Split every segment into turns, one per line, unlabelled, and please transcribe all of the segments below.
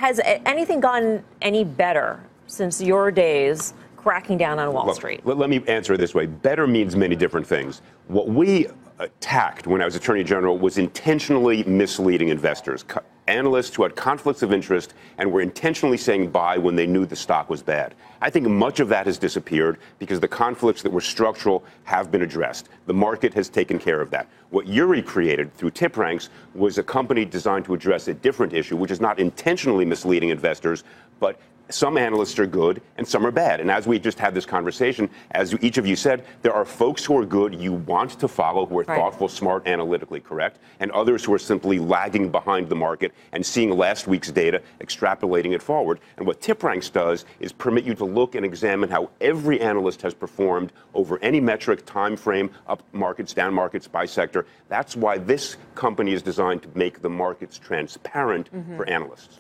Has anything gotten any better since your days cracking down on Wall Street?
Let me answer it this way. Better means many different things. What we attacked when I was Attorney General was intentionally misleading investors. Analysts who had conflicts of interest and were intentionally saying buy when they knew the stock was bad. I think much of that has disappeared because the conflicts that were structural have been addressed. The market has taken care of that. What Yuri created through TipRanks was a company designed to address a different issue, which is not intentionally misleading investors, but some analysts are good and some are bad. And as we just had this conversation, as each of you said, there are folks who are good you want to follow, who are thoughtful, smart, analytically correct, and others who are simply lagging behind the market and seeing last week's data, extrapolating it forward. And what TipRanks does is permit you to look and examine how every analyst has performed over any metric, time frame, up markets, down markets, by sector. That's why this company is designed to make the markets transparent for analysts.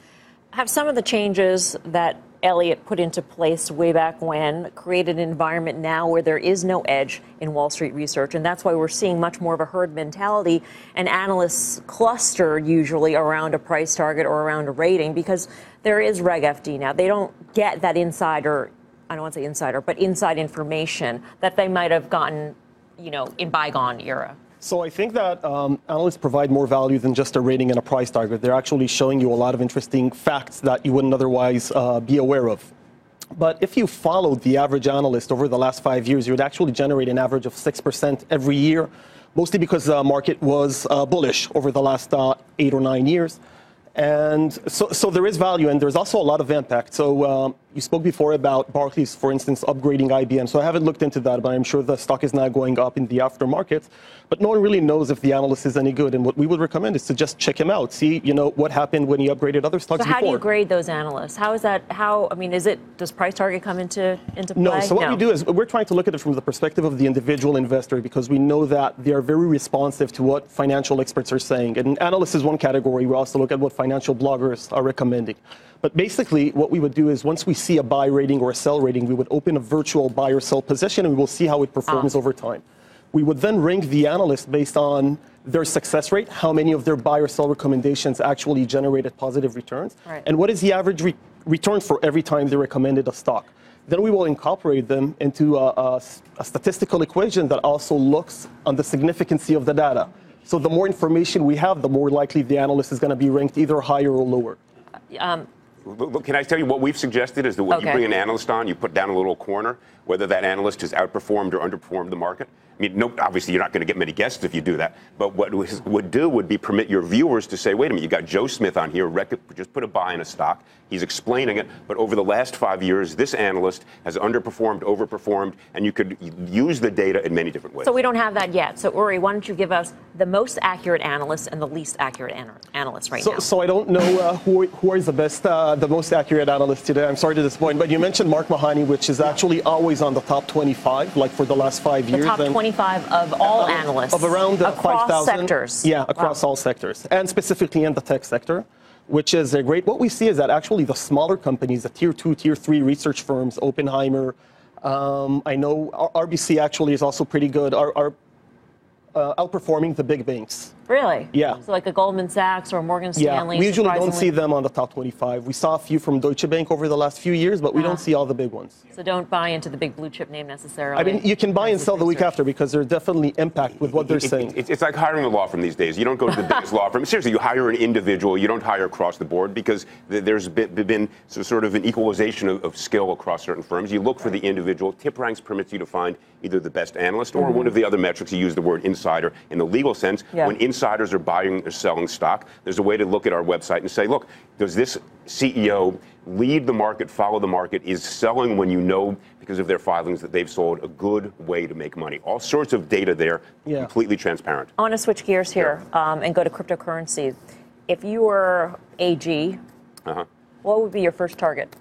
Have some of the changes that Eliot put into place way back when created an environment now where there is no edge in Wall Street research, and that's why we're seeing much more of a herd mentality, and analysts cluster usually around a price target or around a rating because there is Reg FD now. They don't get that insider, I don't want to say insider, but inside information that they might have gotten, in bygone era.
So I think that analysts provide more value than just a rating and a price target. They're actually showing you a lot of interesting facts that you wouldn't otherwise be aware of. But if you followed the average analyst over the last 5 years, you would actually generate an average of 6% every year, mostly because the market was bullish over the last 8 or 9 years. And so there is value, and there's also a lot of impact. So you spoke before about Barclays, for instance, upgrading IBM. So I haven't looked into that, but I'm sure the stock is now going up in the aftermarket. But no one really knows if the analyst is any good. And what we would recommend is to just check him out. See, what happened when he upgraded other stocks before.
So how do you grade those analysts? How is that? Does price target come into play?
No. So what we do is we're trying to look at it from the perspective of the individual investor, because we know that they are very responsive to what financial experts are saying. And analysts is one category. We also look at what financial bloggers are recommending. But basically, what we would do is once we see a buy rating or a sell rating, we would open a virtual buy or sell position, and we will see how it performs over time. We would then rank the analyst based on their success rate, how many of their buy or sell recommendations actually generated positive returns, and what is the average return for every time they recommended a stock. Then we will incorporate them into a statistical equation that also looks on the significancy of the data. So the more information we have, the more likely the analyst is going to be ranked either higher or lower.
Look, can I tell you what we've suggested is that when you bring an analyst on, you put down a little corner, whether that analyst has outperformed or underperformed the market. I mean, no, obviously you're not going to get many guests if you do that. But what it would do would be permit your viewers to say, wait a minute, you got Joe Smith on here, just put a buy in a stock. He's explaining it. But over the last 5 years, this analyst has underperformed, overperformed, and you could use the data in many different ways.
So we don't have that yet. So Uri, why don't you give us the most accurate analyst and the least accurate analyst right now?
So I don't know who is the best, the most accurate analyst today. I'm sorry to disappoint, but you mentioned Mark Mahoney, which is actually always on the top 25, like for the last 5 years.
The top 25 of all analysts.
Of around 5,000
sectors.
Yeah, across all sectors, and specifically in the tech sector, which is great. What we see is that actually the smaller companies, the tier 2, tier 3 research firms, Oppenheimer, I know RBC actually is also pretty good, are outperforming the big banks.
Really?
Yeah.
So like a Goldman Sachs or Morgan Stanley?
Yeah, we usually don't see them on the top 25. We saw a few from Deutsche Bank over the last few years, but we don't see all the big ones.
So don't buy into the big blue chip name necessarily.
I mean, you can buy and sell the week after because there's definitely impact with what they're saying.
It's like hiring a law firm these days. You don't go to the biggest law firm. Seriously, you hire an individual. You don't hire across the board because there's been sort of an equalization of skill across certain firms. You look for the individual. TipRanks permits you to find either the best analyst or one of the other metrics. You use the word insider in the legal sense. When insiders are buying or selling stock, there's a way to look at our website and say, look, does this CEO lead the market, follow the market, is selling when you know because of their filings that they've sold, a good way to make money. All sorts of data there, completely transparent.
I want to switch gears here and go to cryptocurrency. If you were AG, what would be your first target?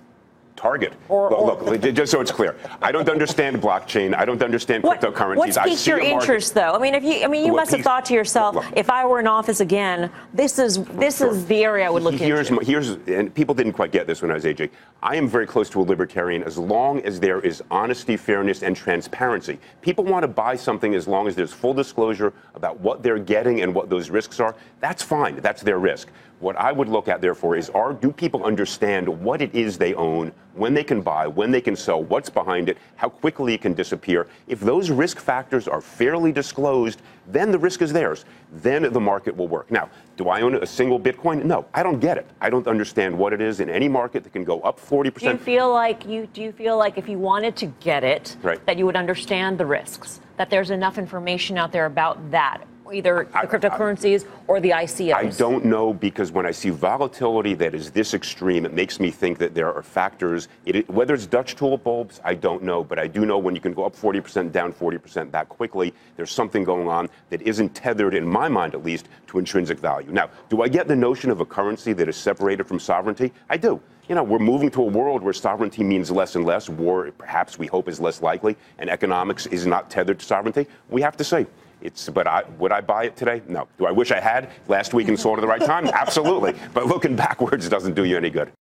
Target. Look, just so it's clear, I don't understand blockchain. I don't understand cryptocurrencies.
What piqued your interest, though? I mean, you must have thought to yourself, if I were in office again, this is the area I would look into.
And people didn't quite get this when I was AG. I am very close to a libertarian as long as there is honesty, fairness, and transparency. People want to buy something as long as there's full disclosure about what they're getting and what those risks are. That's fine. That's their risk. What I would look at, therefore, is do people understand what it is they own, when they can buy, when they can sell, what's behind it, how quickly it can disappear. If those risk factors are fairly disclosed, then the risk is theirs. Then the market will work. Now, do I own a single Bitcoin? No, I don't get it. I don't understand what it is in any market that can go up 40%.
Do you feel like if you wanted to get it,
right,
that you would understand the risks, that there's enough information out there about that? Either the cryptocurrencies or the ICOs?
I don't know, because when I see volatility that is this extreme, it makes me think that there are factors, whether it's Dutch tulip bulbs, I don't know, but I do know when you can go up 40%, down 40% that quickly, there's something going on that isn't tethered, in my mind at least, to intrinsic value. Now, do I get the notion of a currency that is separated from sovereignty? I do. We're moving to a world where sovereignty means less and less, war perhaps we hope is less likely, and economics is not tethered to sovereignty. We have to say. Would I buy it today? No. Do I wish I had last week and sold at the right time? Absolutely. But looking backwards doesn't do you any good.